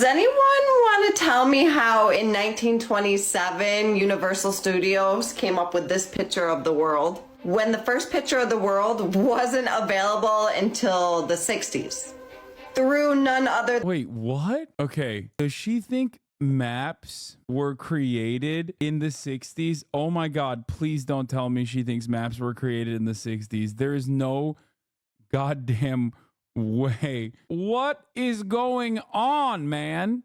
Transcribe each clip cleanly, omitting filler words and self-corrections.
anyone want to tell me how in 1927 Universal Studios came up with this picture of the world when the first picture of the world wasn't available until the 60s? Through none other. Wait, what? Okay. Does she think maps were created in the 60s? Oh my God, please don't tell me she thinks maps were created in the 60s. There is no goddamn way. What is going on, man?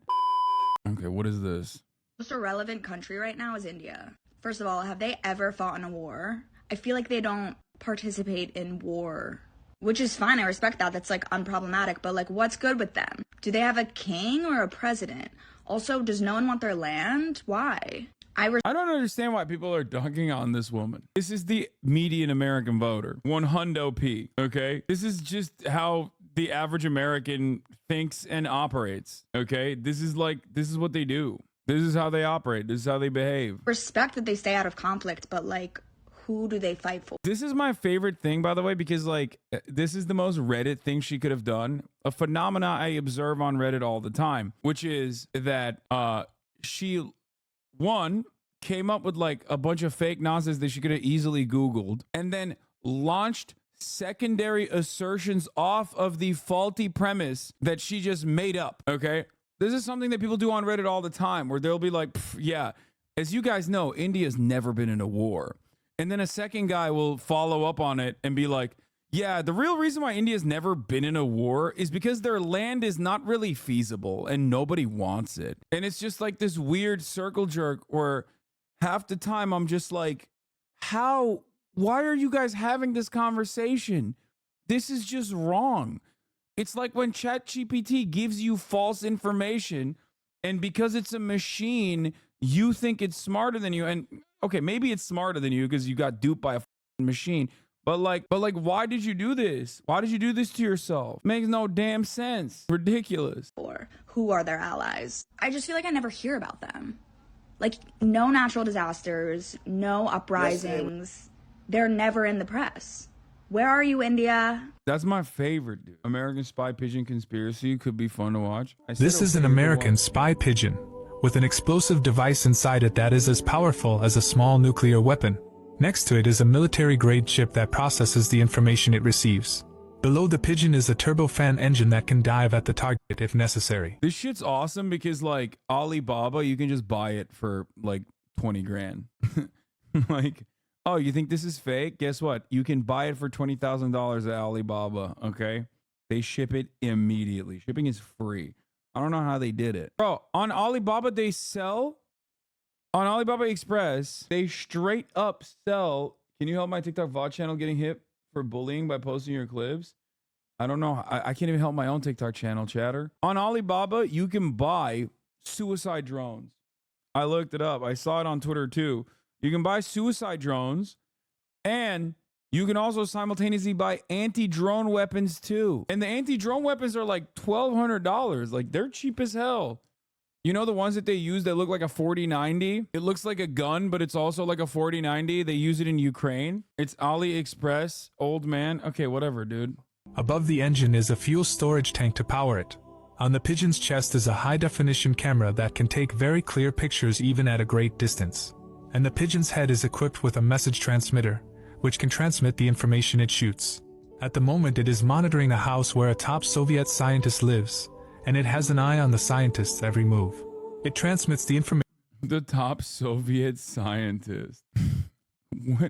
Okay, what is this? Most irrelevant country right now is India. First of all, have they ever fought in a war? I feel like they don't participate in war, which is fine. I respect that. That's like unproblematic. But like, what's good with them? Do they have a king or a president? Also, does no one want their land? Why? I don't understand why people are dunking on this woman. This is the median American voter. 100 P. Okay? This is just how the average American thinks and operates. Okay? This is what they do. This is how they operate. This is how they behave. respect that they stay out of conflict, but like, who do they fight for? This is my favorite thing, by the way, because like this is the most Reddit thing she could have done. A phenomena I observe on Reddit all the time, which is that she came up with like a bunch of fake nonsense that she could have easily Googled and then launched secondary assertions off of the faulty premise that she just made up. Okay. This is something that people do on Reddit all the time where they'll be like, yeah, as you guys know, India's never been in a war. And then a second guy will follow up on it and be like, yeah, the real reason why India's never been in a war is because their land is not really feasible and nobody wants it. And it's just like this weird circle jerk where half the time I'm just like, why are you guys having this conversation? This is just wrong. It's like when ChatGPT gives you false information and because it's a machine, you think it's smarter than you. And okay, maybe it's smarter than you because you got duped by a machine. But like, why did you do this? Why did you do this to yourself? Makes no damn sense. Ridiculous. Or who are their allies? I just feel like I never hear about them. Like, no natural disasters, no uprisings. They're never in the press. Where are you, India? That's my favorite, dude. American Spy Pigeon Conspiracy could be fun to watch. This is an American spy pigeon with an explosive device inside it that is as powerful as a small nuclear weapon. Next to it is a military-grade chip that processes the information it receives. Below the pigeon is a turbofan engine that can dive at the target if necessary. This shit's awesome because, like, Alibaba, you can just buy it for, like, 20 grand. Like, oh, you think this is fake? Guess what? You can buy it for $20,000 at Alibaba, okay? They ship it immediately. Shipping is free. I don't know how they did it. Bro, on Alibaba, they sell... On Alibaba Express, they straight up sell... Can you help my TikTok VOD channel getting hit for bullying by posting your clips? I don't know. I can't even help my own TikTok channel, chatter. On Alibaba, you can buy suicide drones. I looked it up. I saw it on Twitter too. You can buy suicide drones and you can also simultaneously buy anti-drone weapons too. And the anti-drone weapons are like $1,200. Like, they're cheap as hell. You know the ones that they use that look like a 4090? It looks like a gun, but it's also like a 4090. They use it in Ukraine. It's AliExpress, old man. Okay, whatever, dude. Above the engine is a fuel storage tank to power it. On the pigeon's chest is a high-definition camera that can take very clear pictures even at a great distance. And the pigeon's head is equipped with a message transmitter, which can transmit the information it shoots. At the moment it is monitoring a house where a top Soviet scientist lives, and it has an eye on the scientist's every move. It transmits the information. The top Soviet scientist.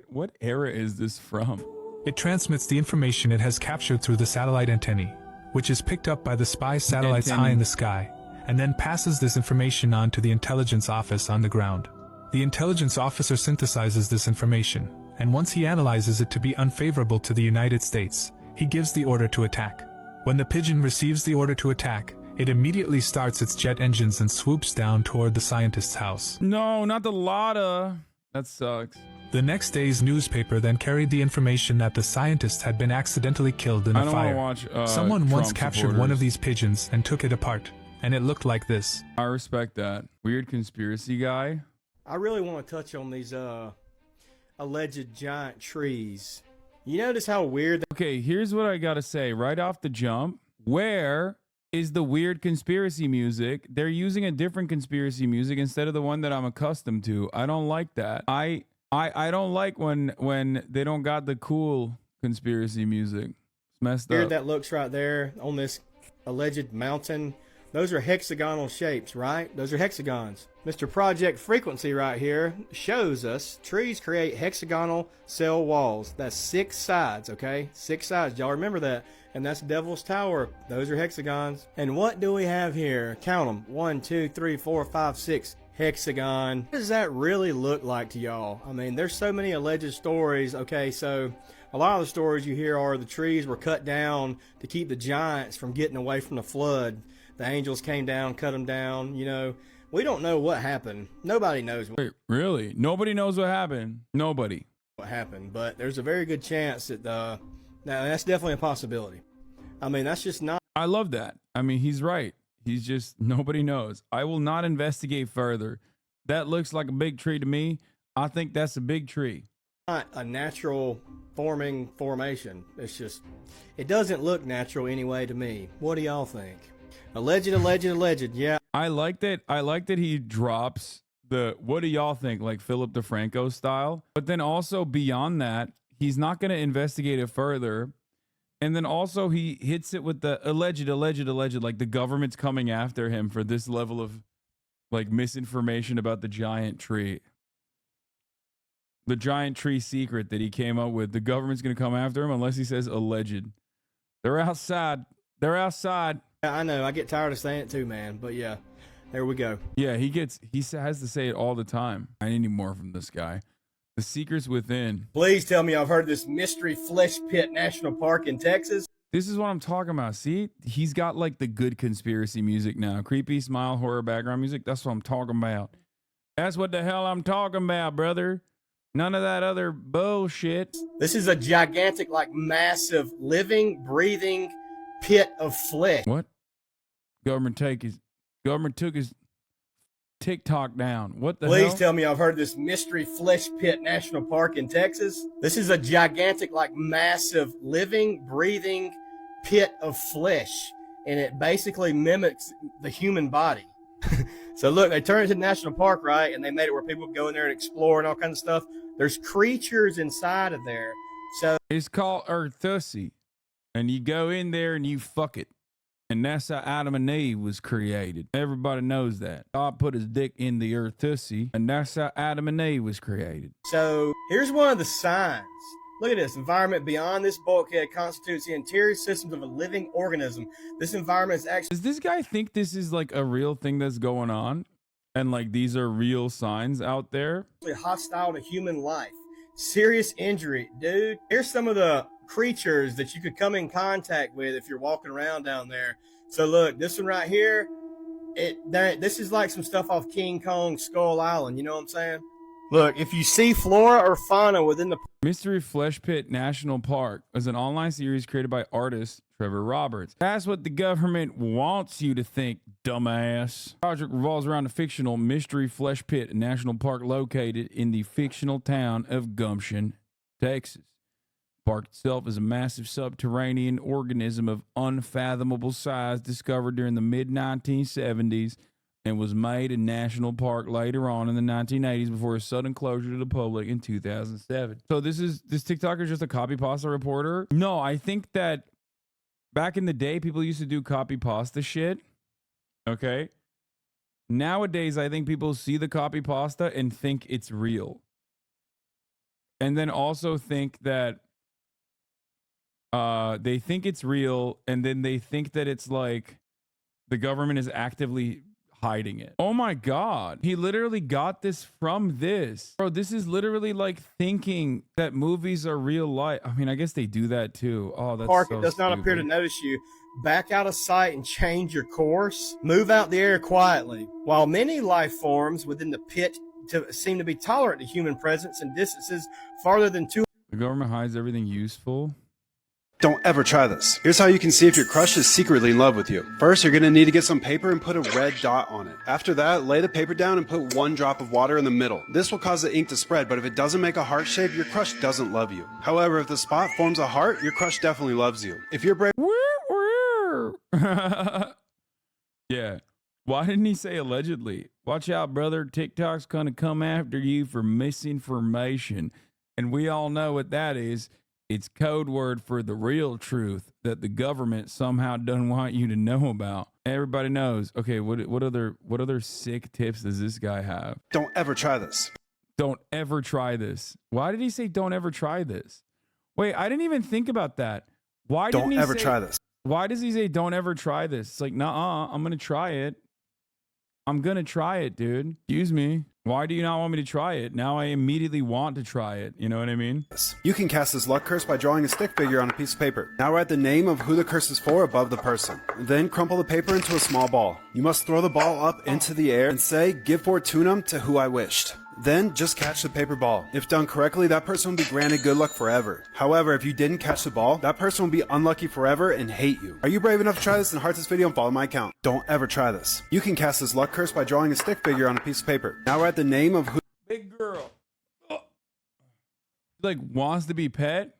What era is this from? It transmits the information it has captured through the satellite antennae, which is picked up by the spy satellites high in the sky, and then passes this information on to the intelligence office on the ground. The intelligence officer synthesizes this information, and once he analyzes it to be unfavorable to the United States, he gives the order to attack. When the pigeon receives the order to attack, it immediately starts its jet engines and swoops down toward the scientist's house. No, not the Lada. That sucks. The next day's newspaper then carried the information that the scientist had been accidentally killed in a fire. Someone once captured one of these pigeons and took it apart, and it looked like this. I respect that. Weird conspiracy guy. I really want to touch on these alleged giant trees. You notice how weird... Okay, here's what I gotta say right off the jump. Where is the weird conspiracy music. They're using a different conspiracy music instead of the one that I'm accustomed to. I don't like that. I don't like when they don't got the cool conspiracy music. It's messed up. That looks right there on this alleged mountain. Those are hexagonal shapes, right? Those are hexagons. Mr. Project Frequency right here shows us trees create hexagonal cell walls. That's 6 sides, okay? 6 sides. Y'all remember that? And that's Devil's Tower. Those are hexagons. And what do we have here? Count them. 1, 2, 3, 4, 5, 6. Hexagon. What does that really look like to y'all? I mean, there's so many alleged stories. Okay, so a lot of the stories you hear are the trees were cut down to keep the giants from getting away from the flood. The angels came down, cut them down. You know, we don't know what happened. Nobody knows. Wait, really? Nobody knows what happened? Nobody. What happened, but there's a very good chance that now that's definitely a possibility. I mean, that's just not. I love that. I mean, he's right. He's just, nobody knows. I will not investigate further. That looks like a big tree to me. I think that's a big tree. Not a natural formation. It's just, it doesn't look natural anyway to me. What do y'all think? Alleged. Yeah. I like that he drops the what do y'all think, like Philip DeFranco style. But then also beyond that, he's not going to investigate it further. And then also he hits it with the alleged, like the government's coming after him for this level of like misinformation about the giant tree. The giant tree secret that he came up with. The government's going to come after him unless he says alleged. They're outside. Yeah, I know. I get tired of saying it too, man. But yeah, there we go. Yeah, he has to say it all the time. I need more from this guy. The secrets within. Please tell me I've heard this mystery flesh pit national park in Texas. This is what I'm talking about. See, he's got like the good conspiracy music now. Creepy smile, horror background music. That's what I'm talking about. That's what the hell I'm talking about, brother. None of that other bullshit. This is a gigantic, like massive, living, breathing pit of flesh. What? Government took his TikTok down. What the hell? Please tell me I've heard this mystery flesh pit national park in Texas. This is a gigantic, like massive, living, breathing pit of flesh. And it basically mimics the human body. So look, they turned it into national park, right? And they made it where people go in there and explore and all kinds of stuff. There's creatures inside of there. So it's called Earthussy. And you go in there and you fuck it. And that's how Adam and Eve was created. Everybody knows that. God put his dick in the Earthussy, and that's how Adam and Eve was created. So here's one of the signs. Look at this. Environment beyond this bulkhead constitutes the interior systems of a living organism. This environment is actually... Does this guy think this is like a real thing that's going on? And like these are real signs out there? Hostile to human life. Serious injury. Dude, here's some of the creatures that you could come in contact with if you're walking around down there. So look, this one right here, this is like some stuff off King Kong Skull Island. You know what I'm saying? Look, if you see flora or fauna within the Mystery Flesh Pit National Park is an online series created by artist Trevor Roberts. That's what the government wants you to think, dumbass. The project revolves around the fictional Mystery Flesh Pit National Park located in the fictional town of Gumption, Texas. The park itself is a massive subterranean organism of unfathomable size discovered during the mid-1970s and was made a national park later on in the 1980s before a sudden closure to the public in 2007. So this TikToker is just a copy pasta reporter? No, I think that back in the day, people used to do copy pasta shit. Okay. Nowadays, I think people see the copy pasta and think it's real. And then also think that they think it's real, and then they think that it's like the government is actively hiding it. Oh my God. He literally got this from this. Bro, this is literally like thinking that movies are real life. I mean, I guess they do that too. Oh, that's park. So It does not appear to notice you. Back out of sight and change your course. Move out the air quietly. While many life forms within the pit seem to be tolerant to human presence in distances farther than 2. The government hides everything useful. Don't ever try this. Here's how you can see if your crush is secretly in love with you. First, you're going to need to get some paper and put a red dot on it. After that, lay the paper down and put 1 drop of water in the middle. This will cause the ink to spread, but if it doesn't make a heart shape, your crush doesn't love you. However, if the spot forms a heart, your crush definitely loves you. If you're brave... Yeah. Why didn't he say allegedly? Watch out, brother. TikTok's going to come after you for misinformation. And we all know what that is. It's code word for the real truth that the government somehow doesn't want you to know about. Everybody knows. Okay, what other sick tips does this guy have? Don't ever try this. Don't ever try this. Why did he say don't ever try this? Wait, I didn't even think about that. Why didn't he Don't ever say, try this. Why does he say don't ever try this? It's like, nah, I'm going to try it. I'm going to try it, dude. Excuse me. Why do you not want me to try it? Now I immediately want to try it. You know what I mean? You can cast this luck curse by drawing a stick figure on a piece of paper. Now write the name of who the curse is for above the person. Then crumple the paper into a small ball. You must throw the ball up into the air and say, "Give fortunum to who I wished." Then just catch the paper ball. If done correctly, that person will be granted good luck forever. However, if you didn't catch the ball, that person will be unlucky forever and hate you. Are you brave enough to try this? Then heart this video and follow my account. Don't ever try this. You can cast this luck curse by drawing a stick figure on a piece of paper. Now write the name of who Big girl. Like wants to be pet,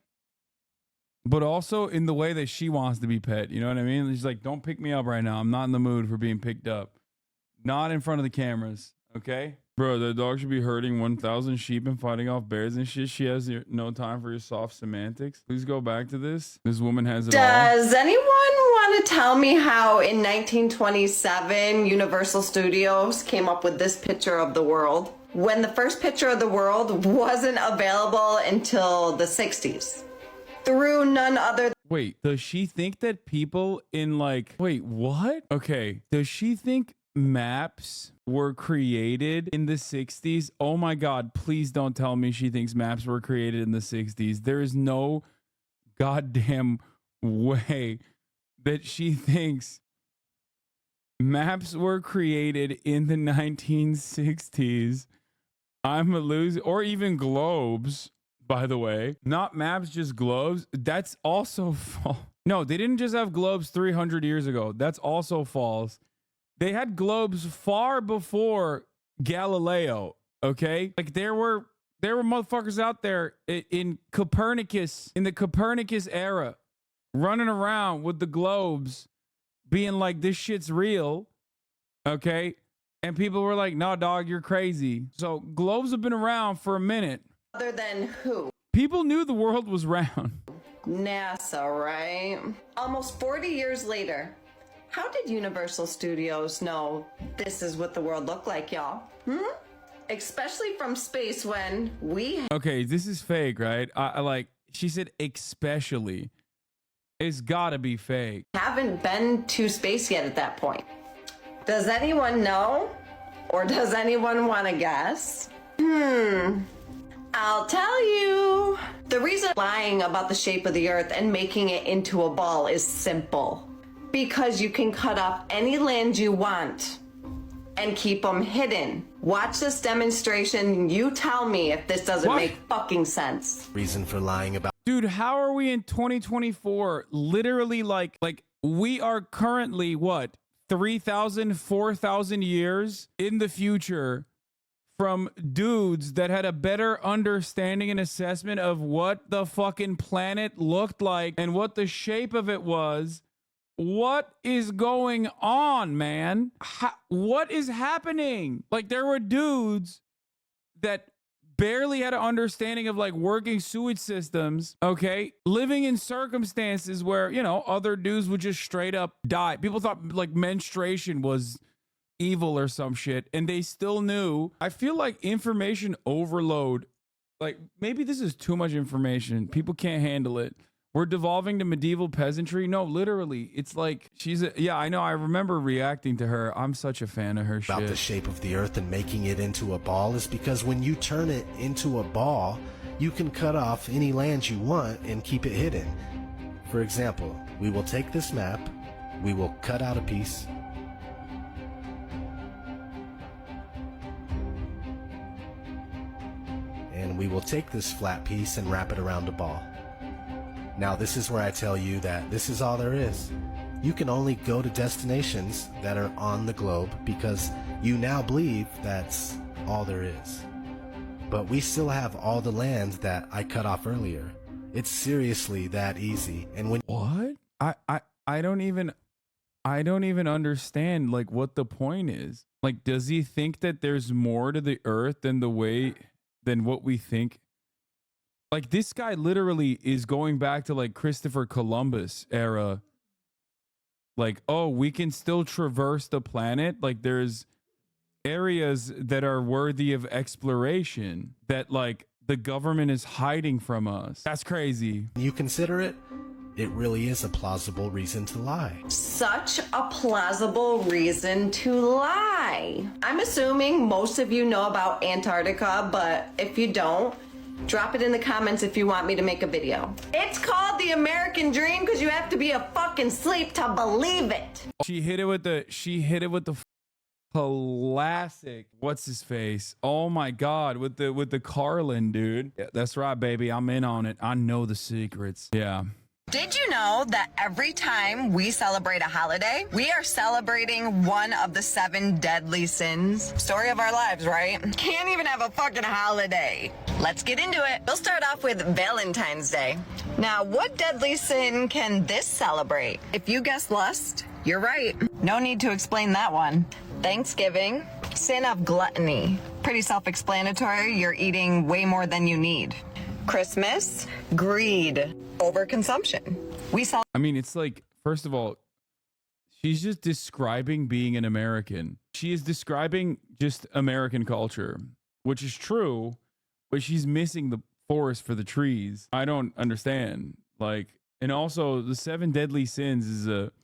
but also in the way that she wants to be pet. You know what I mean? She's like, don't pick me up right now. I'm not in the mood for being picked up. Not in front of the cameras. Okay? Bro, the dog should be herding 1,000 sheep and fighting off bears and shit. She has no time for your soft semantics. Please go back to this. This woman has it all. Does anyone want to tell me how in 1927 Universal Studios came up with this picture of the world when the first picture of the world wasn't available until the 60s? Through none other. Wait, does she think that people in like, wait, what? Okay, does she think maps were created in the 60s? Oh my God, please don't tell me she thinks maps were created in the 60s. There is no goddamn way that she thinks maps were created in the 1960s. I'm a loser. Or even globes, by the way. Not maps, just globes. That's also false. No, they didn't just have globes 300 years ago. That's also false. They had globes far before Galileo, okay? Like there were motherfuckers out there in Copernicus, in the Copernicus era, running around with the globes being like, this shit's real, okay? And people were like, no, dog, you're crazy. So globes have been around for a minute. Other than who? People knew the world was round. NASA, right? Almost 40 years later, how did Universal Studios know this is what the world looked like, y'all? Especially from space when we... Okay, this is fake, right? I like, she said especially. It's gotta be fake. haven't been to space yet at that point. Does anyone know? Or does anyone want to guess? I'll tell you. The reason lying about the shape of the Earth and making it into a ball is simple. Because you can cut off any land you want and keep them hidden. Watch this demonstration. You tell me if this doesn't make fucking sense. Reason for lying about. Dude, how are we in 2024? Literally, like we are currently, what, 3,000, 4,000 years in the future from dudes that had a better understanding and assessment of what the fucking planet looked like and what the shape of it was. What is going on, man? What is happening? Like, there were dudes that barely had an understanding of like working sewage systems, okay? Living in circumstances where, you know, other dudes would just straight up die. People thought like menstruation was evil or some shit, and they still knew. I feel like information overload, like maybe this is too much information. People can't handle it. We're devolving to medieval peasantry. No, literally, it's like yeah, I know. I remember reacting to her. I'm such a fan of her shit. About the shape of the Earth and making it into a ball is because when you turn it into a ball, you can cut off any land you want and keep it hidden. For example, we will take this map, we will cut out a piece, and we will take this flat piece and wrap it around a ball. Now this is where I tell you that this is all there is. You can only go to destinations that are on the globe because you now believe that's all there is. But we still have all the land that I cut off earlier. It's seriously that easy. And when What? I don't even I don't even understand like what the point is. Like, does he think that there's more to the earth than what we think? Like, this guy literally is going back to like Christopher Columbus era. Like, oh, we can still traverse the planet. Like, there's areas that are worthy of exploration that like the government is hiding from us. That's crazy. You consider it, it really is a plausible reason to lie. Such a plausible reason to lie. I'm assuming most of you know about Antarctica, but if you don't, drop it in the comments if you want me to make a video. It's called the American Dream because you have to be a fucking sleep to believe it. She hit it with the classic what's his face, oh my god, with the Carlin, dude. Yeah, that's right, baby, I'm in on it. I know the secrets. Yeah. Did you know that every time we celebrate a holiday, we are celebrating one of the 7 deadly sins? Story of our lives, right? Can't even have a fucking holiday. Let's get into it. We'll start off with Valentine's Day. Now, what deadly sin can this celebrate? If you guessed lust, you're right. No need to explain that one. Thanksgiving, sin of gluttony. Pretty self-explanatory. You're eating way more than you need. Christmas, greed, overconsumption. I mean, it's like, first of all, she's just describing being an American. She is describing just American culture, which is true, but she's missing the forest for the trees. I don't understand. Like, and also the 7 deadly sins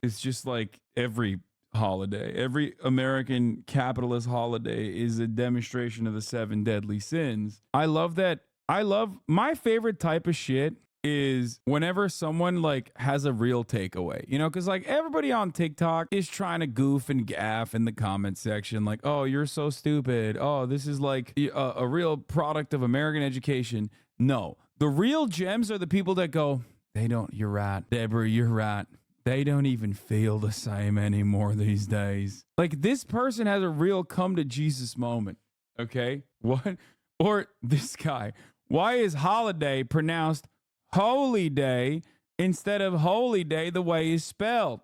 is just like every holiday. Every American capitalist holiday is a demonstration of the 7 deadly sins. I love my favorite type of shit is whenever someone like has a real takeaway, you know, because like everybody on TikTok is trying to goof and gaff in the comment section, like, oh, you're so stupid. Oh, this is like a real product of American education. No, the real gems are the people that go, you're right, Deborah, you're right. They don't even feel the same anymore these days. Like, this person has a real come to Jesus moment. Okay. What? Or this guy. Why is holiday pronounced holy day instead of holy day the way it's spelled?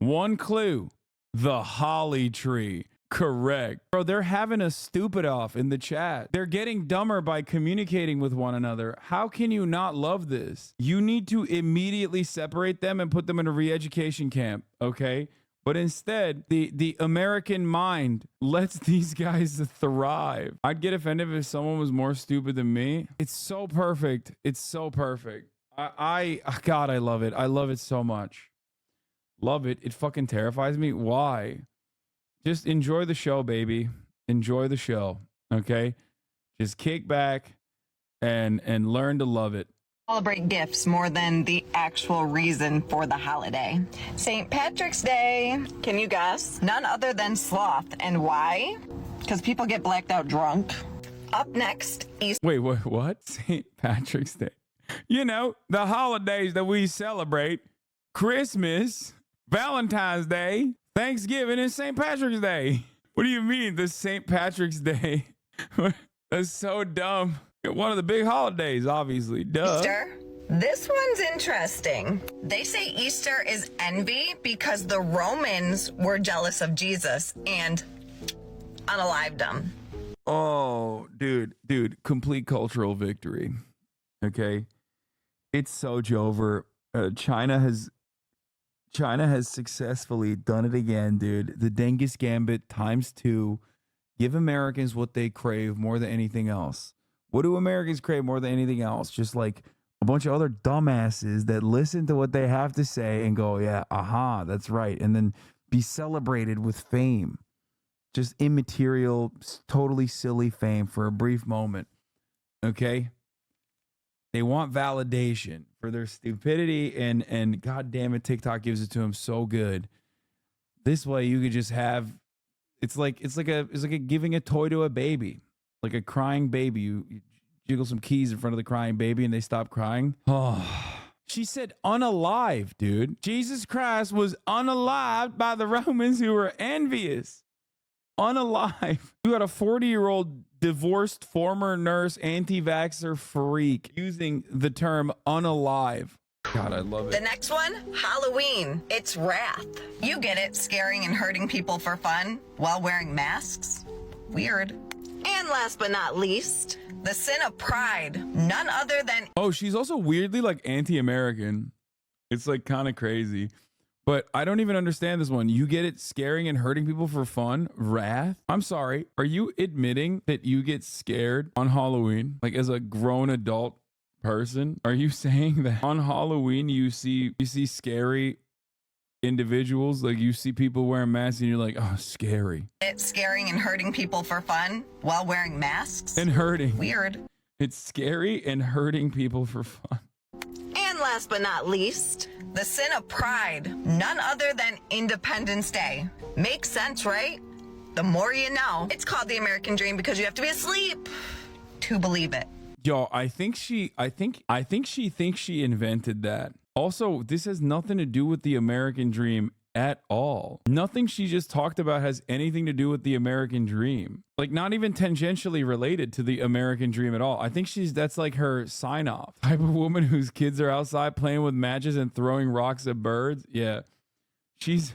One clue, the holly tree. Correct. Bro, they're having a stupid off in the chat. They're getting dumber by communicating with one another. How can you not love this? You need to immediately separate them and put them in a re-education camp, okay? But instead, the American mind lets these guys thrive. I'd get offended if someone was more stupid than me. It's so perfect. It's so perfect. God, I love it. I love it so much. Love it. It fucking terrifies me. Why? Just enjoy the show, baby. Enjoy the show, okay? Just kick back and learn to love it. Celebrate gifts more than the actual reason for the holiday. St. Patrick's Day, can you guess? None other than sloth. And why? Because people get blacked out drunk. Up next, Easter. Wait, what? St. Patrick's Day. You know, the holidays that we celebrate: Christmas, Valentine's Day, Thanksgiving, and St. Patrick's Day. What do you mean, the St. Patrick's Day? That's so dumb. One of the big holidays, obviously. Duh. Easter. This one's interesting. They say Easter is envy because the Romans were jealous of Jesus and unalived him. Oh, dude, complete cultural victory. Okay. It's so over. China has successfully done it again, dude. The Genghis Gambit ×2. Give Americans what they crave more than anything else. What do Americans crave more than anything else? Just like a bunch of other dumbasses that listen to what they have to say and go, yeah, aha, that's right. And then be celebrated with fame. Just immaterial, totally silly fame for a brief moment. Okay? They want validation for their stupidity, and God damn it, TikTok gives it to them so good. This way you could just have, it's like giving a toy to a baby. Like a crying baby. You jiggle some keys in front of the crying baby and they stop crying. Oh, she said unalive, dude. Jesus Christ was unalived by the Romans who were envious. Unalive. You got a 40-year-old divorced former nurse anti-vaxxer freak using the term unalive. God, I love The it. next one, Halloween. It's wrath. You get it, scaring and hurting people for fun while wearing masks. Weird. And last but not least, the sin of pride. None other than Oh, she's also weirdly like anti-American. It's like kind of crazy. But I don't even understand this one. You get it, scaring and hurting people for fun? Wrath? I'm sorry. Are you admitting that you get scared on Halloween? Like as a grown adult person? Are you saying that on Halloween you see scary individuals? Like you see people wearing masks and you're like, oh, scary. it's scaring and hurting people for fun while wearing masks. And hurting. Weird. It's scary and hurting people for fun. And last but not least, the sin of pride. None other than Independence Day. Makes sense, right? The more you know. It's called the American Dream because you have to be asleep to believe it. Yo, I think she thinks she invented that. Also, this has nothing to do with the American dream at all. Nothing she just talked about has anything to do with the American dream. Like not even tangentially related to the American dream at all. I think that's like her sign off. Type of woman whose kids are outside playing with matches and throwing rocks at birds. Yeah. She's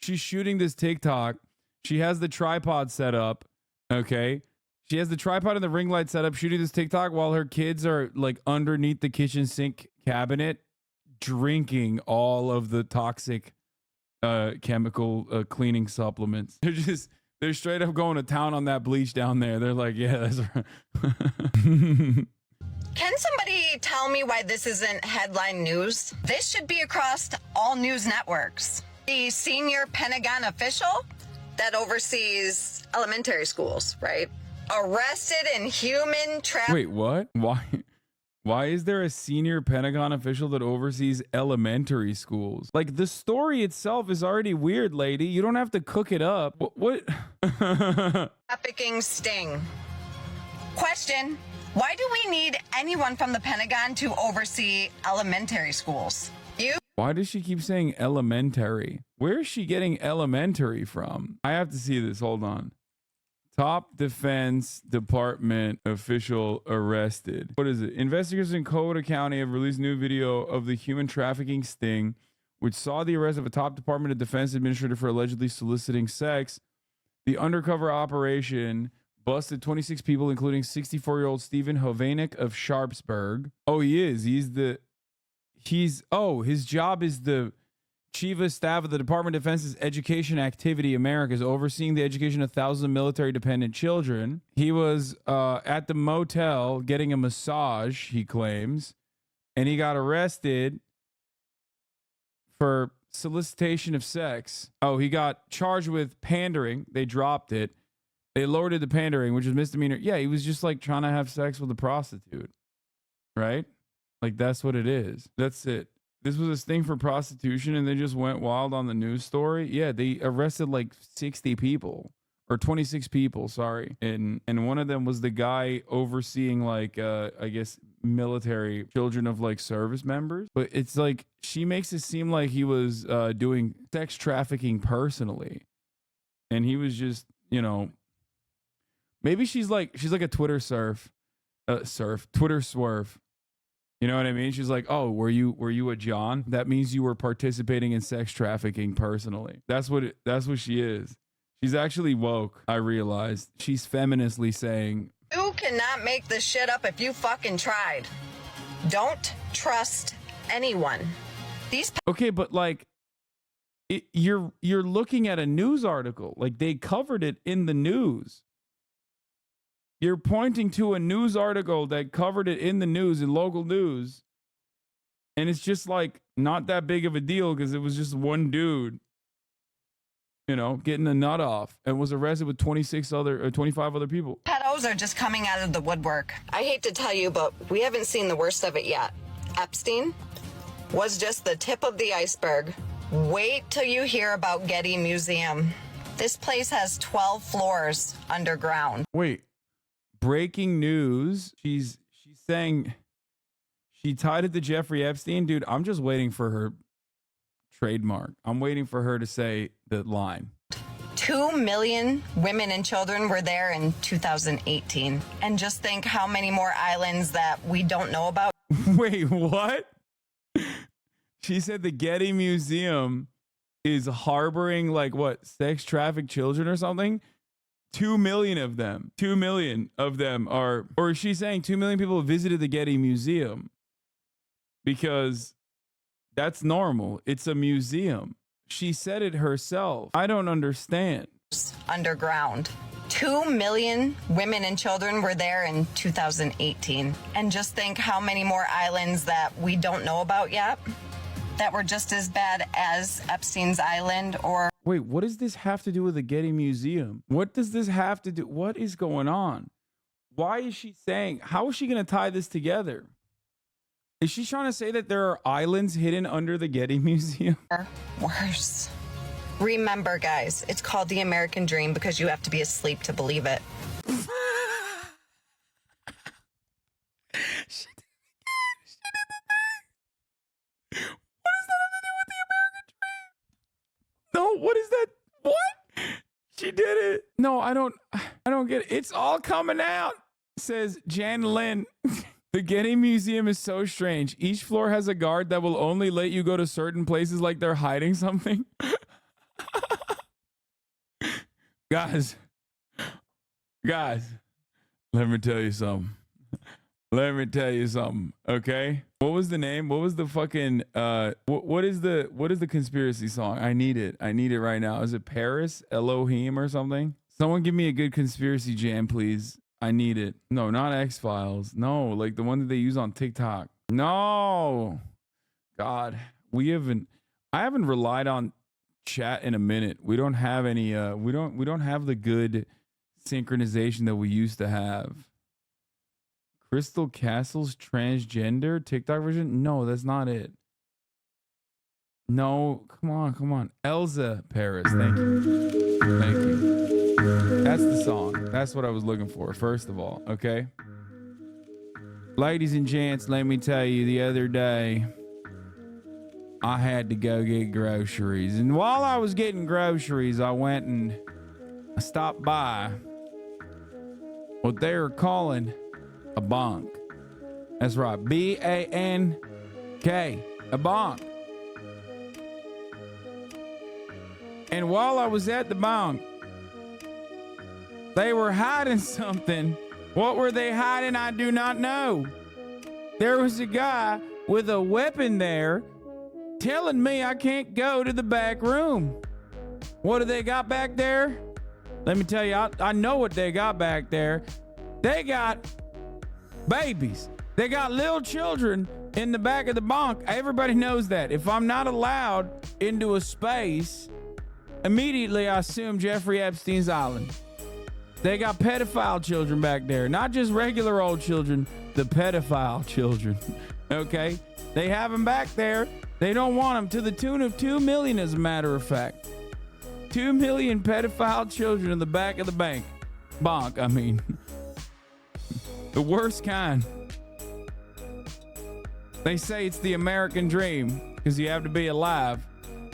shooting this TikTok. She has the tripod set up. Okay. She has the tripod and the ring light set up, shooting this TikTok while her kids are like underneath the kitchen sink cabinet, drinking all of the toxic chemical cleaning supplements. They're straight up going to town on that bleach down there. They're like, yeah, that's right. Can somebody tell me why this isn't headline news? This should be across all news networks. The senior Pentagon official that oversees elementary schools, right? Arrested in human trafficking. Wait, what? Why is there a senior Pentagon official that oversees elementary schools? Like the story itself is already weird, lady. You don't have to cook it up. What? Trafficking sting. Question: why do we need anyone from the Pentagon to oversee elementary schools? Why does she keep saying elementary? Where is she getting elementary from? I have to see this. Hold on. Top Defense Department official arrested. What is it? Investigators in Coda County have released new video of the human trafficking sting, which saw the arrest of a top Department of Defense administrator for allegedly soliciting sex. The undercover operation busted 26 people, including 64-year-old Stephen Hovanek of Sharpsburg. Oh, he is. His job is the Chief of Staff of the Department of Defense's Education Activity Americas, overseeing the education of thousands of military-dependent children. He was at the motel getting a massage, he claims, and he got arrested for solicitation of sex. Oh, he got charged with pandering. They dropped it. They lowered it to pandering, which is misdemeanor. Yeah, he was just like trying to have sex with a prostitute, right? Like that's what it is. That's it. This was a sting for prostitution and they just went wild on the news story. Yeah, they arrested like 60 people or 26 people, sorry. And one of them was the guy overseeing like, I guess, military children of like service members. But it's like, she makes it seem like he was doing sex trafficking personally. And he was just, you know, maybe she's like a Twitter Twitter swerve. You know what I mean? She's like, oh, were you a John? That means you were participating in sex trafficking personally. That's what she is. She's actually woke, I realized. She's feministly saying, you cannot make this shit up if you fucking tried. Don't trust anyone. okay, but like, you're looking at a news article. Like they covered it in the news. You're pointing to a news article that covered it in the news, in local news. And it's just like not that big of a deal because it was just one dude, you know, getting a nut off and was arrested with 25 other people. Pedos are just coming out of the woodwork. I hate to tell you, but we haven't seen the worst of it yet. Epstein was just the tip of the iceberg. Wait till you hear about Getty Museum. This place has 12 floors underground. Wait. Breaking news. She's saying she tied it to Jeffrey Epstein. Dude, I'm just waiting for her trademark. I'm waiting for her to say the line. 2 million women and children were there in 2018. And just think how many more islands that we don't know about. Wait, what? She said the Getty Museum is harboring like what, sex trafficked children or something. 2 million of them. 2 million of them are, or is she saying 2 million people visited the Getty Museum? Because that's normal. It's a museum. She said it herself. I don't understand. Underground. 2 million women and children were there in 2018. And just think how many more islands that we don't know about yet that were just as bad as Epstein's Island or... Wait, what does this have to do with the Getty Museum? What does this have to do? What is going on? Why is she saying, how is she going to tie this together? Is she trying to say that there are islands hidden under the Getty Museum? Worse. Remember, guys, it's called the American Dream because you have to be asleep to believe it. She did it again. She did the thing. What does that have to do with the American Dream? No, what is that? What? She did it. No, I don't get it. It's all coming out, says Jan Lynn. The Getty Museum is so strange. Each floor has a guard that will only let you go to certain places like they're hiding something. Guys, let me tell you something. Okay? What was the name? What was the fucking what is the conspiracy song? I need it right now. Is it Paris Elohim or something? Someone give me a good conspiracy jam, please. I need it. No, not X-Files. No, like the one that they use on TikTok. No. God, I haven't relied on chat in a minute. We don't have any we don't have the good synchronization that we used to have. Crystal Castle's transgender TikTok version? No, that's not it. No, come on. Elsa Paris, thank you. That's the song. That's what I was looking for, first of all, okay? Ladies and gents, let me tell you, the other day, I had to go get groceries. And while I was getting groceries, I went and I stopped by what they were calling a bonk. That's right, B-A-N-K, a bonk. And while I was at the bonk, they were hiding something. What were they hiding? I do not know. There was a guy with a weapon there telling me I can't go to the back room. What do they got back there? Let me tell you, I know what they got back there. They got babies. They got little children in the back of the bunk. Everybody knows that. If I'm not allowed into a space, immediately I assume Jeffrey Epstein's Island. They got pedophile children back there, not just regular old children, the pedophile children. Okay? They have them back there. They don't want them, to the tune of 2 million, as a matter of fact. 2 million pedophile children in the back of the bonk, I mean. The worst kind. They say it's the American dream because you have to be alive.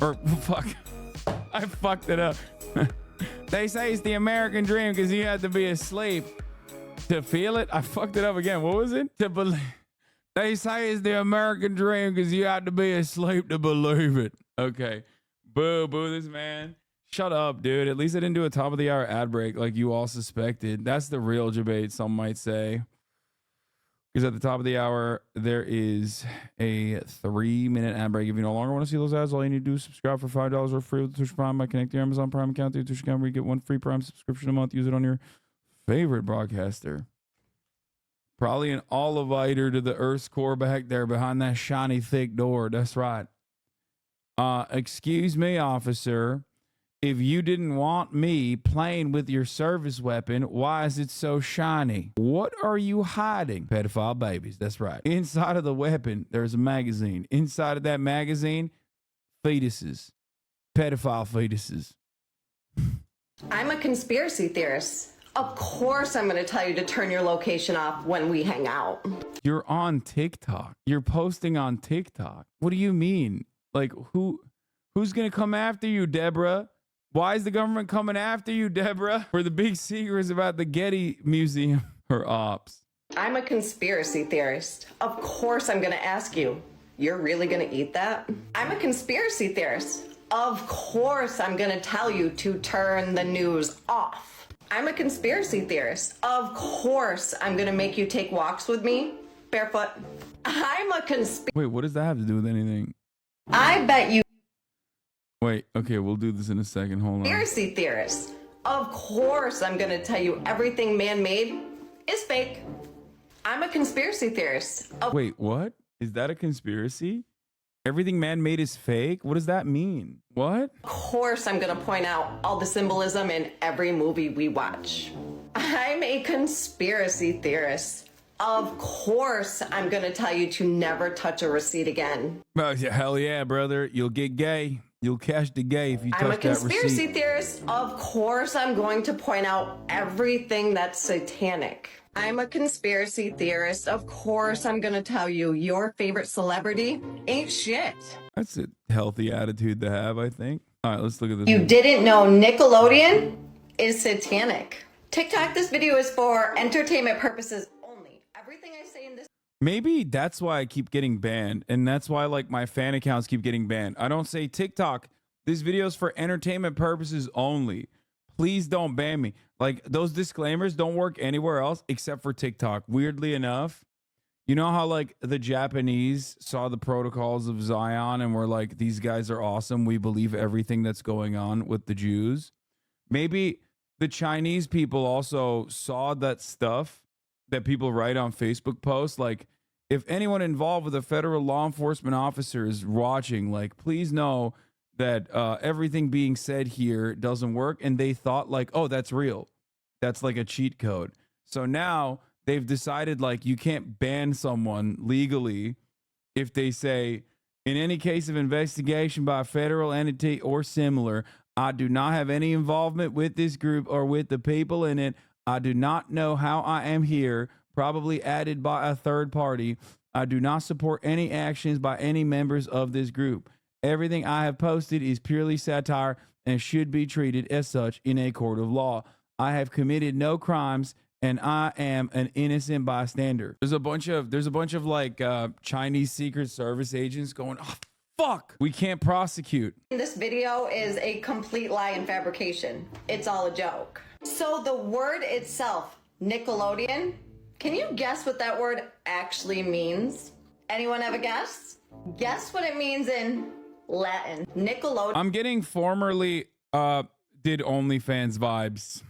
Or, fuck, I fucked it up. They say it's the American dream because you have to be asleep to feel it. I fucked it up again. What was it? To believe. They say it's the American dream because you have to be asleep to believe it. Okay. Boo this man. Shut up, dude. At least I didn't do a top of the hour ad break like you all suspected. That's the real debate, some might say. Because at the top of the hour, there is a 3-minute ad break. If you no longer want to see those ads, all you need to do is subscribe for $5 or free with Twitch Prime by connecting your Amazon Prime account to your Twitch account, where you get 1 free Prime subscription a month. Use it on your favorite broadcaster. Probably an oliviter to the Earth's core back there behind that shiny, thick door. That's right. Excuse me, officer. If you didn't want me playing with your service weapon, why is it so shiny? What are you hiding? Pedophile babies. That's right. Inside of the weapon, there's a magazine. Inside of that magazine, fetuses. Pedophile fetuses. I'm a conspiracy theorist. Of course I'm going to tell you to turn your location off when we hang out. You're on TikTok. You're posting on TikTok. What do you mean? Like, who's going to come after you, Deborah? Why is the government coming after you, Deborah? Where the big secret is about the Getty Museum or ops. I'm a conspiracy theorist. Of course I'm going to ask you. You're really gonna eat that? I'm a conspiracy theorist. Of course I'm gonna tell you to turn the news off. I'm a conspiracy theorist. Of course I'm gonna make you take walks with me barefoot. I'm a Wait, what does that have to do with anything? I bet you Wait, okay, we'll do this in a second. Hold on. conspiracy theorist. Of course I'm gonna tell you everything man-made is fake. I'm a conspiracy theorist. Wait, what? Is that a conspiracy? Everything man-made is fake? What does that mean? What? Of course I'm gonna point out all the symbolism in every movie we watch. I'm a conspiracy theorist. Of course I'm gonna tell you to never touch a receipt again. Oh, yeah, hell yeah, brother. You'll get gay. You'll cash the gay if you touch I'm a that conspiracy receipt. theorist. Of course I'm going to point out everything that's satanic. I'm a conspiracy theorist. Of course I'm gonna tell you your favorite celebrity ain't shit. That's a healthy attitude to have, I think. All right, let's look at this. You one. didn't know Nickelodeon is satanic. TikTok, this video is for entertainment purposes only. Everything I say in this Maybe that's why I keep getting banned, and that's why like my fan accounts keep getting banned. I don't say TikTok, this video is for entertainment purposes only. Please don't ban me. Like those disclaimers don't work anywhere else except for TikTok. Weirdly enough, you know how like the Japanese saw the protocols of Zion and were like, these guys are awesome. We believe everything that's going on with the Jews. Maybe the Chinese people also saw that stuff that people write on Facebook posts. Like, if anyone involved with a federal law enforcement officer is watching, like, please know that everything being said here doesn't work. And they thought like, oh, that's real. That's like a cheat code. So now they've decided like you can't ban someone legally if they say, in any case of investigation by a federal entity or similar, I do not have any involvement with this group or with the people in it. I do not know how I am here, probably added by a third party. I do not support any actions by any members of this group. Everything I have posted is purely satire and should be treated as such in a court of law. I have committed no crimes and I am an innocent bystander. There's a bunch of like Chinese Secret Service agents going, oh, fuck, we can't prosecute. This video is a complete lie and fabrication. It's all a joke. So the word itself, Nickelodeon, can you guess what that word actually means? Anyone have a guess? Guess what it means in Latin. Nickelodeon, I'm getting formerly did OnlyFans vibes.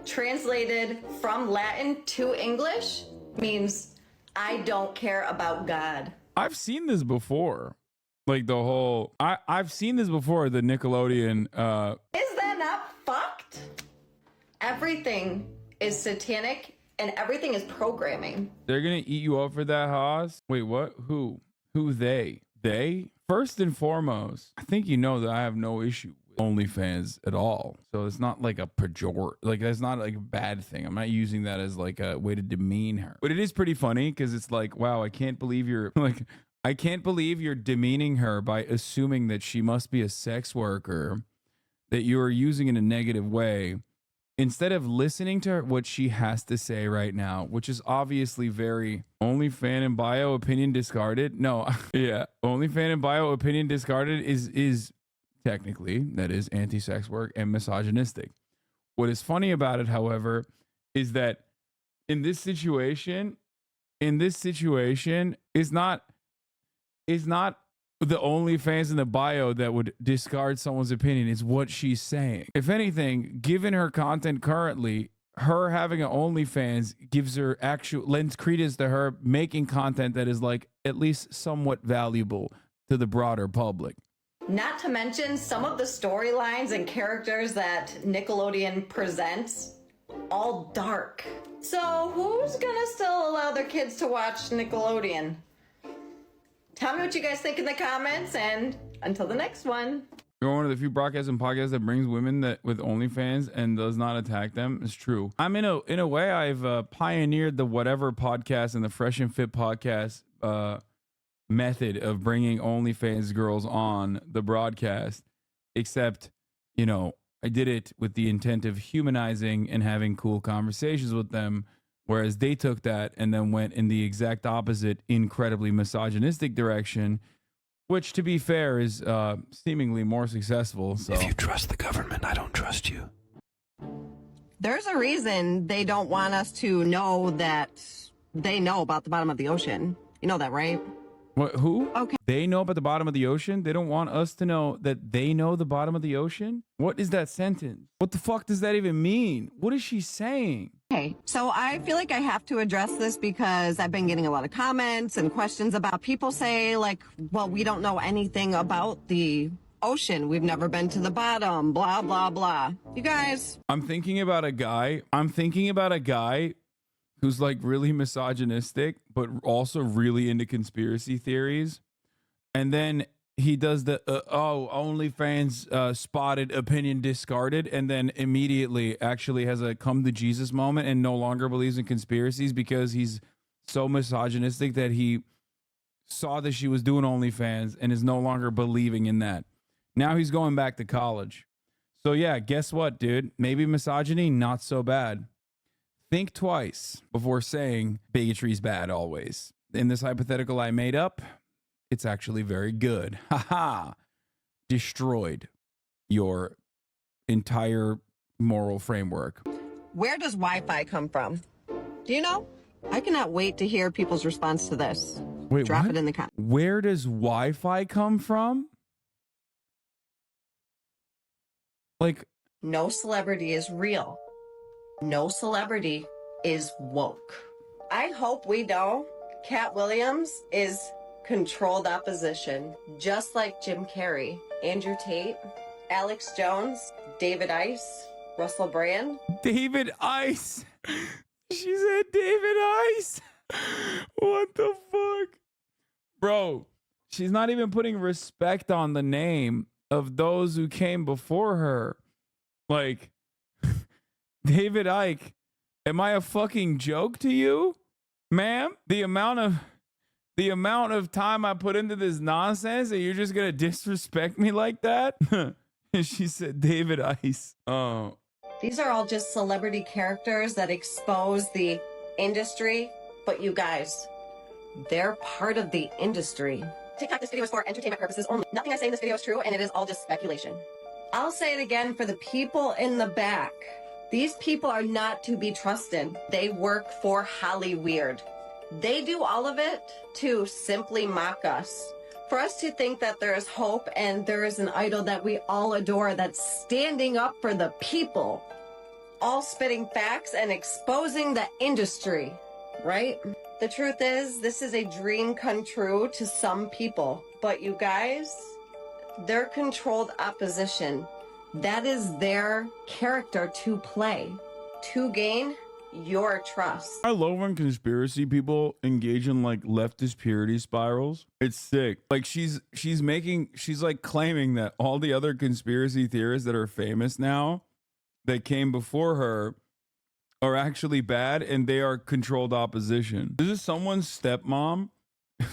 translated from Latin to English, means I don't care about God. I've seen this before. Like the whole I've seen this before, the Nickelodeon Is that not fucked? Everything is satanic and everything is programming. they're gonna eat you up for that, Haas. Wait, what? Who they? They? First and foremost, I think you know that I have no issue with OnlyFans at all. So it's not like a pejor, like that's not like a bad thing. I'm not using that as like a way to demean her. But it is pretty funny because it's like, wow, I can't believe you're like, I can't believe you're demeaning her by assuming that she must be a sex worker, that you are using in a negative way, instead of listening to what she has to say right now, which is obviously very OnlyFan and bio opinion discarded. No, yeah, OnlyFan and bio opinion discarded is technically, that is anti-sex work and misogynistic. What is funny about it, however, is that in this situation is not the OnlyFans in the bio that would discard someone's opinion. Is what she's saying. If anything, given her content currently, her having an OnlyFans gives her lends credence to her making content that is like at least somewhat valuable to the broader public. Not to mention some of the storylines and characters that Nickelodeon presents, all dark. So who's gonna still allow their kids to watch Nickelodeon? Tell me what you guys think in the comments, and until the next one. You're one of the few broadcasts and podcasts that brings women that with OnlyFans and does not attack them. It's true. I'm in a way I've pioneered the whatever podcast and the Fresh and Fit podcast method of bringing OnlyFans girls on the broadcast, except, you know, I did it with the intent of humanizing and having cool conversations with them Whereas they took that and then went in the exact opposite, incredibly misogynistic direction, which, to be fair, is seemingly more successful. So, if you trust the government, I don't trust you. There's a reason they don't want us to know that they know about the bottom of the ocean. You know that, right? What? Who? Okay. They know about the bottom of the ocean? They don't want us to know that they know the bottom of the ocean? What is that sentence? What the fuck does that even mean? What is she saying? Okay, so I feel like I have to address this because I've been getting a lot of comments and questions about people say, like, well, we don't know anything about the ocean. We've never been to the bottom, blah, blah, blah. You guys. I'm thinking about a guy who's like really misogynistic, but also really into conspiracy theories. And then he does the, OnlyFans spotted, opinion discarded, and then immediately actually has a come to Jesus moment and no longer believes in conspiracies because he's so misogynistic that he saw that she was doing OnlyFans and is no longer believing in that. Now he's going back to college. So yeah, guess what, dude? Maybe misogyny, not so bad. Think twice before saying bigotry's bad always. In this hypothetical I made up, it's actually very good. Haha. Destroyed your entire moral framework. Where does Wi-Fi come from? Do you know? I cannot wait to hear people's response to this. Wait, Drop what? it in the comments. Where does Wi-Fi come from? Like, No celebrity is real. No celebrity is woke. I hope we know Cat Williams is controlled opposition, just like Jim Carrey, Andrew Tate, Alex Jones, David Ice, Russell Brand. David Ice. She said David Ice. What the fuck? Bro, she's not even putting respect on the name of those who came before her. Like, David Icke, am I a fucking joke to you, ma'am? The amount of time I put into this nonsense and you're just gonna disrespect me like that? And she said David Ice. Oh. These are all just celebrity characters that expose the industry, but you guys, they're part of the industry. TikTok, this video is for entertainment purposes only. Nothing I say in this video is true, and it is all just speculation. I'll say it again for the people in the back. These people are not to be trusted. They work for Hollyweird. They do all of it to simply mock us. For us to think that there is hope and there is an idol that we all adore that's standing up for the people, all spitting facts and exposing the industry, right? The truth is, this is a dream come true to some people. But you guys, they're controlled opposition. That is their character to play, to gain your trust. I love when conspiracy people engage in like leftist purity spirals. It's sick. Like she's like claiming that all the other conspiracy theorists that are famous now that came before her are actually bad and they are controlled opposition. This is someone's stepmom.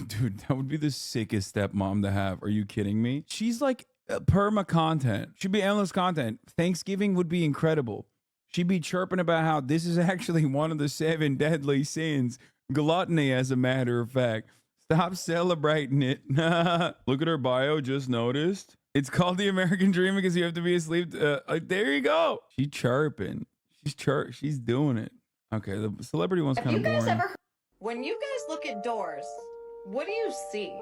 Dude, that would be the sickest stepmom to have. Are you kidding me? She's like perma content. Should be endless content. Thanksgiving would be incredible. She'd be chirping about how this is actually one of the 7 deadly sins. Gluttony, as a matter of fact. Stop celebrating it. Look at her bio, just noticed. It's called the American Dream because you have to be asleep. There you go. She's chirping. She's doing it. Okay, the celebrity one's kind of boring. When you guys look at doors, what do you see?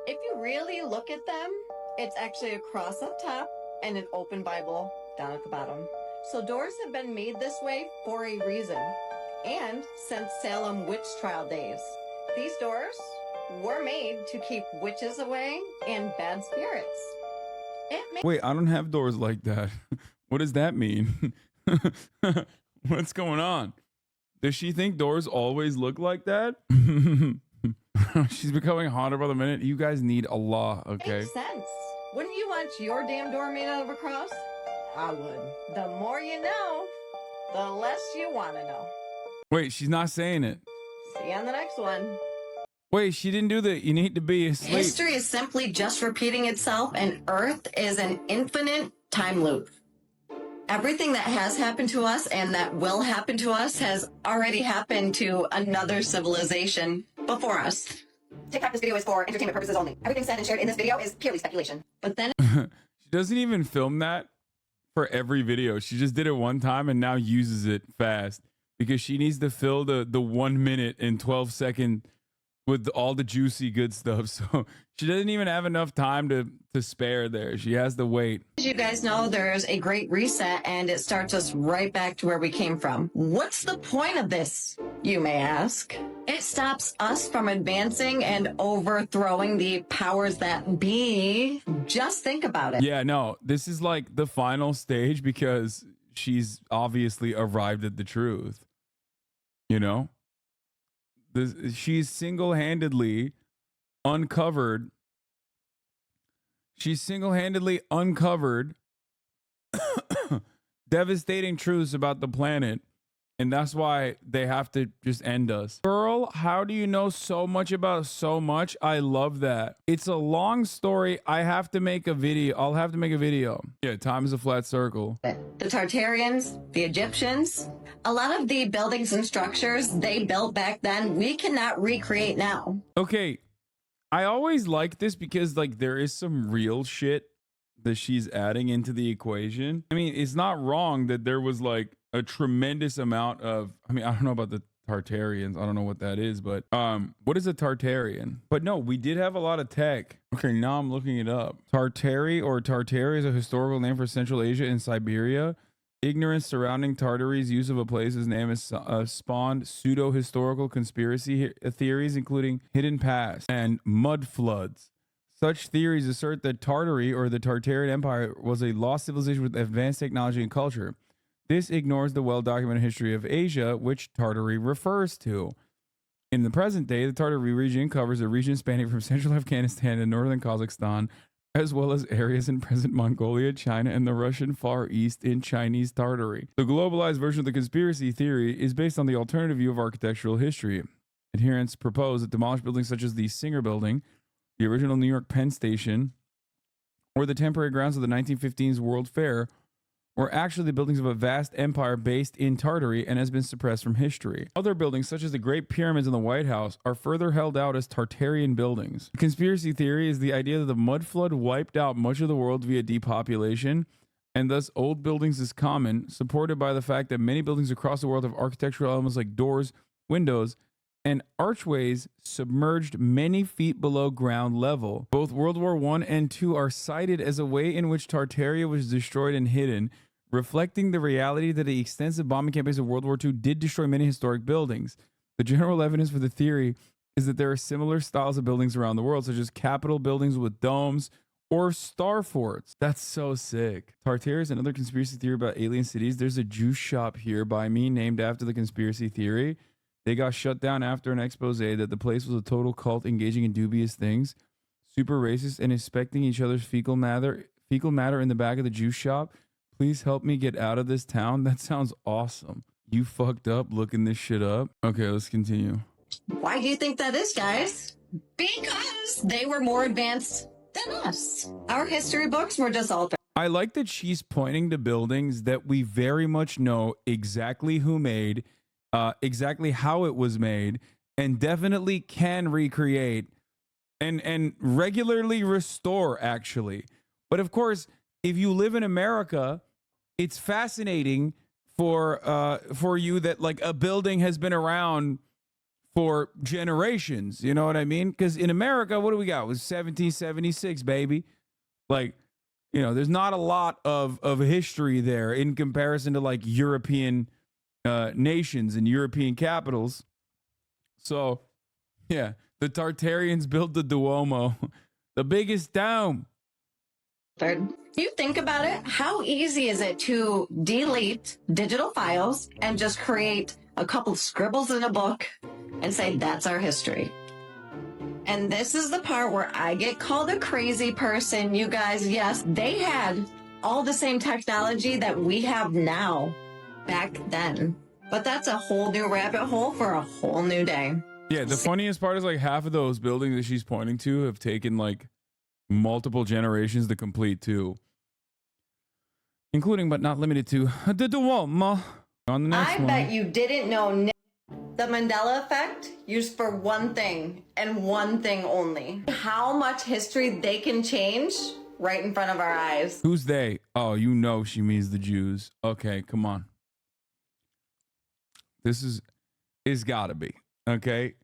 If you really look at them, it's actually a cross up top and an open Bible down at the bottom. So doors have been made this way for a reason. And since Salem witch trial days, these doors were made to keep witches away and bad spirits. Wait, I don't have doors like that. What does that mean? What's going on? Does she think doors always look like that? She's becoming hotter by the minute. You guys need a law, okay? Makes sense. Wouldn't you want your damn door made out of a cross? I would. The more you know, the less you want to know. Wait, she's not saying it. See you on the next one. Wait, she didn't do that. You need to be asleep. History is simply just repeating itself, and Earth is an infinite time loop. Everything that has happened to us and that will happen to us has already happened to another civilization before us. TikTok, this video is for entertainment purposes only. Everything said and shared in this video is purely speculation. But then She doesn't even film that for every video. She just did it one time and now uses it fast because she needs to fill the 1 minute and 12 second with all the juicy good stuff. So she doesn't even have enough time to spare there. She has to wait. as you guys know, there's a great reset and it starts us right back to where we came from. What's the point of this, you may ask? It stops us from advancing and overthrowing the powers that be. Just think about it. Yeah, no, this is like the final stage because she's obviously arrived at the truth. You know? She's single-handedly uncovered devastating truths about the planet, and that's why they have to just end us. Girl, how do you know so much about so much? I love that. It's a long story. I'll have to make a video. Yeah, time is a flat circle. The Tartarians, the Egyptians, a lot of the buildings and structures they built back then, we cannot recreate now. Okay, I always like this because like there is some real shit that she's adding into the equation. I mean, it's not wrong that there was like a tremendous amount of, I mean, I don't know about the Tartarians. I don't know what that is, but what is a Tartarian? But no, we did have a lot of tech. Okay, now I'm looking it up. Tartary or Tartaria is a historical name for Central Asia and Siberia. Ignorance surrounding Tartary's use of a place's name has spawned pseudo-historical conspiracy theories, including hidden past and mud floods. Such theories assert that Tartary, or the Tartarian Empire, was a lost civilization with advanced technology and culture. This ignores the well-documented history of Asia, which Tartary refers to. In the present day, the Tartary region covers a region spanning from central Afghanistan to northern Kazakhstan, as well as areas in present Mongolia, China, and the Russian Far East in Chinese Tartary. The globalized version of the conspiracy theory is based on the alternative view of architectural history. Adherents propose that demolished buildings such as the Singer Building, the original New York Penn Station, or the temporary grounds of the 1915's World Fair were actually the buildings of a vast empire based in Tartary and has been suppressed from history. Other buildings, such as the Great Pyramids and the White House, are further held out as Tartarian buildings. The conspiracy theory is the idea that the mud flood wiped out much of the world via depopulation, and thus old buildings is common, supported by the fact that many buildings across the world have architectural elements like doors, windows, and archways submerged many feet below ground level. Both World War I and II are cited as a way in which Tartaria was destroyed and hidden, reflecting the reality that the extensive bombing campaigns of World War II did destroy many historic buildings. The general evidence for the theory is that there are similar styles of buildings around the world, such as Capitol buildings with domes or star forts. That's so sick. Tartaria is another conspiracy theory about alien cities. There's a juice shop here by me named after the conspiracy theory. They got shut down after an expose that the place was a total cult engaging in dubious things, super racist, and inspecting each other's fecal matter in the back of the juice shop. Please help me get out of this town. That sounds awesome. You fucked up looking this shit up. Okay, let's continue. Why do you think that is, guys? Because they were more advanced than us. Our history books were just altered. I like that she's pointing to buildings that we very much know exactly who made, exactly how it was made, and definitely can recreate and regularly restore, actually. But of course, if you live in America, it's fascinating for you that like a building has been around for generations. You know what I mean? Because in America, what do we got? It was 1776, baby. Like, you know, there's not a lot of history there in comparison to like European nations and European capitals. So, yeah, the Tartarians built the Duomo, the biggest dome. You think about it, how easy is it to delete digital files and just create a couple of scribbles in a book and say that's our history? And this is the part where I get called a crazy person. You guys, yes, they had all the same technology that we have now back then. But that's a whole new rabbit hole for a whole new day. Yeah, the funniest part is like half of those buildings that she's pointing to have taken like multiple generations to complete too. including but not limited to the Duomo. On the next I one. bet you didn't know the Mandela effect used for one thing and one thing only. How much history they can change right in front of our eyes. Who's they? Oh, you know she means the Jews. Okay, come on. This is gotta be. Okay.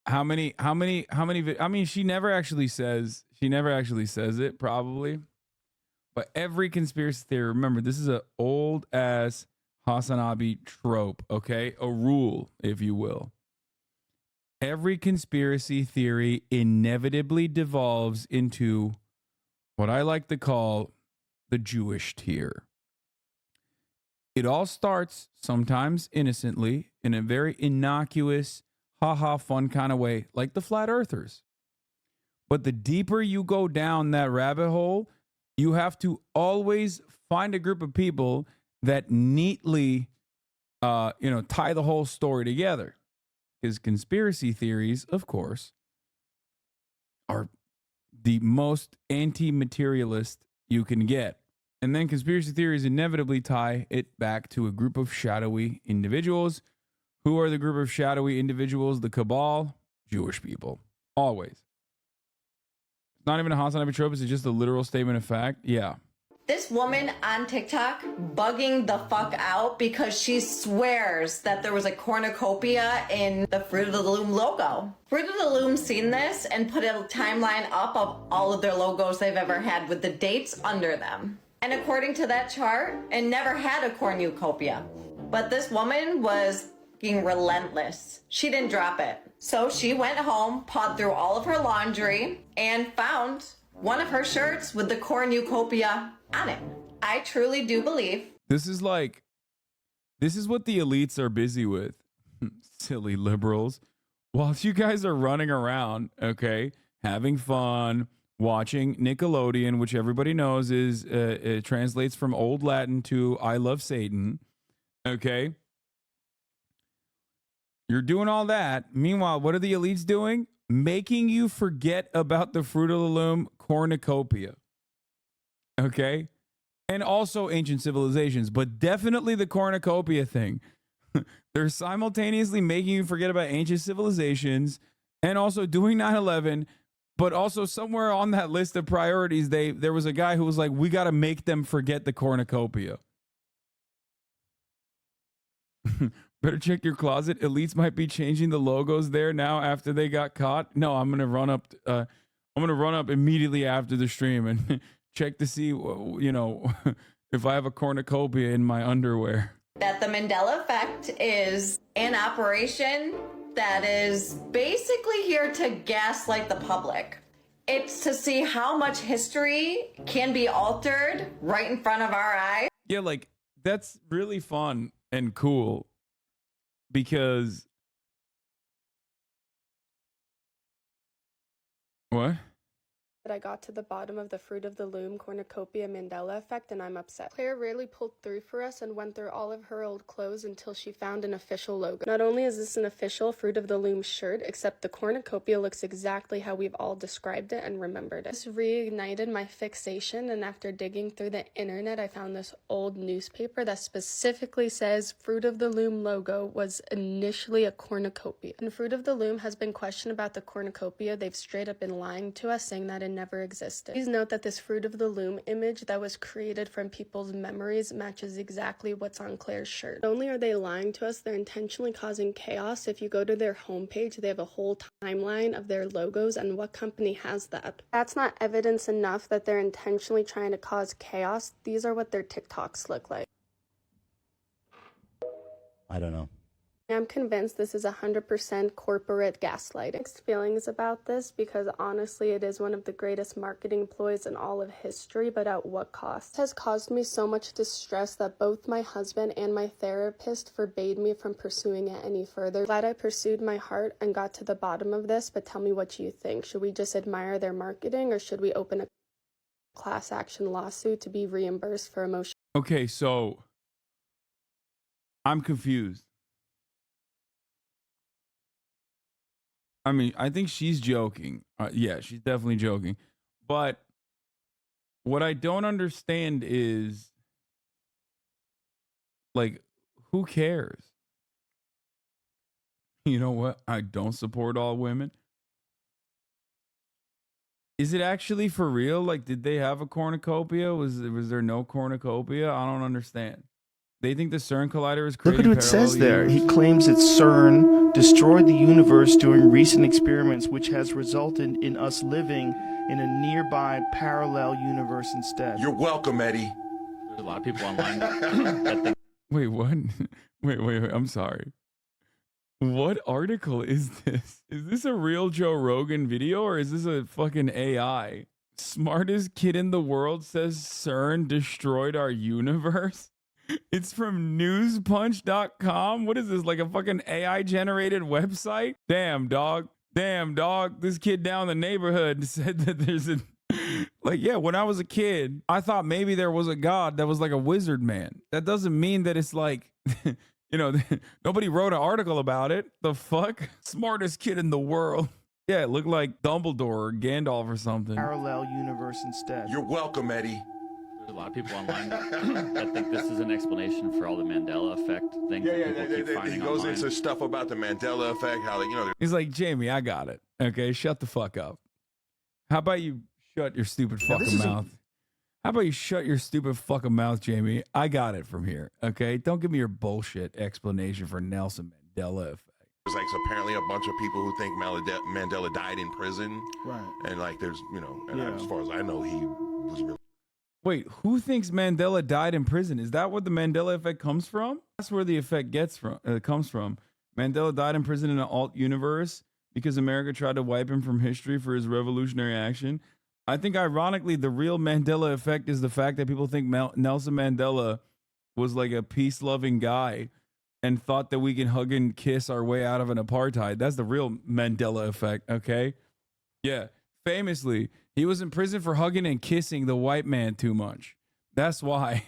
How many I mean, she never actually says it, probably. But every conspiracy theory, remember, this is an old ass Hasanabi trope, okay? A rule, if you will. Every conspiracy theory inevitably devolves into what I like to call the Jewish tier. It all starts sometimes innocently in a very innocuous, haha, fun kind of way, like the flat earthers. But the deeper you go down that rabbit hole, you have to always find a group of people that neatly, tie the whole story together. Because conspiracy theories, of course, are the most anti-materialist you can get. And then conspiracy theories inevitably tie it back to a group of shadowy individuals. Who are the group of shadowy individuals? The cabal, Jewish people. Always. It's not even a Hasanabi trope, it's just a literal statement of fact. Yeah. This woman on TikTok bugging the fuck out because she swears that there was a cornucopia in the Fruit of the Loom logo. Fruit of the Loom seen this and put a timeline up of all of their logos they've ever had with the dates under them. And according to that chart, it never had a cornucopia. But this woman was being relentless. She didn't drop it. So she went home, pawed through all of her laundry, and found one of her shirts with the cornucopia on it. I truly do believe. This is what the elites are busy with. Silly liberals. While you guys are running around, okay, having fun, watching Nickelodeon, which everybody knows is, it translates from Old Latin to I love Satan, okay? You're doing all that. Meanwhile, what are the elites doing? Making you forget about the Fruit of the Loom cornucopia. Okay? And also ancient civilizations, but definitely the cornucopia thing. They're simultaneously making you forget about ancient civilizations and also doing 9/11, but also somewhere on that list of priorities, there was a guy who was like, we got to make them forget the cornucopia. Better check your closet. Elites might be changing the logos there now after they got caught. No, I'm gonna run up. I'm gonna run up immediately after the stream and check to see, if I have a cornucopia in my underwear. That the Mandela effect is an operation that is basically here to gaslight the public. It's to see how much history can be altered right in front of our eyes. Yeah, like that's really fun and cool. Because what? I got to the bottom of the Fruit of the Loom cornucopia Mandela effect, and I'm upset. Claire really pulled through for us and went through all of her old clothes until she found an official logo. Not only is this an official Fruit of the Loom shirt, except the cornucopia looks exactly how we've all described it and remembered it. This reignited my fixation, and after digging through the internet, I found this old newspaper that specifically says Fruit of the Loom logo was initially a cornucopia. And Fruit of the Loom has been questioned about the cornucopia. They've straight up been lying to us, saying that it never existed. Please note that this Fruit of the Loom image that was created from people's memories matches exactly what's on Claire's shirt. Not only are they lying to us, they're intentionally causing chaos. If you go to their homepage, they have a whole timeline of their logos and what company has that. That's not evidence enough that they're intentionally trying to cause chaos. These are what their TikToks look like. I don't know. I'm convinced this is 100% corporate gaslighting. Mixed feelings about this because honestly it is one of the greatest marketing ploys in all of history, but at what cost? It has caused me so much distress that both my husband and my therapist forbade me from pursuing it any further. Glad I pursued my heart and got to the bottom of this, but tell me what you think. Should we just admire their marketing or should we open a class action lawsuit to be reimbursed for emotion? Okay, so I'm confused. I mean, I think she's joking. Yeah, she's definitely joking. But what I don't understand is Like, who cares? You know what? I don't support all women. Is it actually for real? Like, did they have a cornucopia? Was there no cornucopia? I don't understand. They think the CERN collider is creating Look at what it says there. He universes? claims that CERN destroyed the universe during recent experiments, which has resulted in us living in a nearby parallel universe instead. You're welcome, Eddie. There's a lot of people online that think. Wait, what? Wait. I'm sorry. What article is this? Is this a real Joe Rogan video or is this a fucking AI? Smartest kid in the world says CERN destroyed our universe? It's from newspunch.com. What is this, like a fucking AI generated website? Damn, dog. This kid down the neighborhood said that there's a like, yeah, when I was a kid, I thought maybe there was a god that was like a wizard man. That doesn't mean that it's like you know, nobody wrote an article about it. The fuck? Smartest kid in the world. Yeah, it looked like Dumbledore or Gandalf or something. Parallel universe instead. You're welcome, Eddie. There's a lot of people online that think this is an explanation for all the Mandela effect things that people keep finding he goes online. into stuff about the Mandela effect, how they, you know. He's like, Jamie, I got it. Okay, shut the fuck up. How about you shut your stupid fucking mouth? How about you shut your stupid fucking mouth, Jamie? I got it from here. Okay, don't give me your bullshit explanation for Nelson Mandela effect. There's like apparently a bunch of people who think Mandela died in prison, Right. and like there's, you know, and as far as I know, he was really. Wait, who thinks Mandela died in prison? Is that what the Mandela effect comes from? That's where the effect comes from. Mandela died in prison in an alt universe because America tried to wipe him from history for his revolutionary action. I think ironically, the real Mandela effect is the fact that people think Nelson Mandela was like a peace-loving guy and thought that we can hug and kiss our way out of an apartheid. That's the real Mandela effect, okay? Yeah. Famously, he was in prison for hugging and kissing the white man too much. That's why.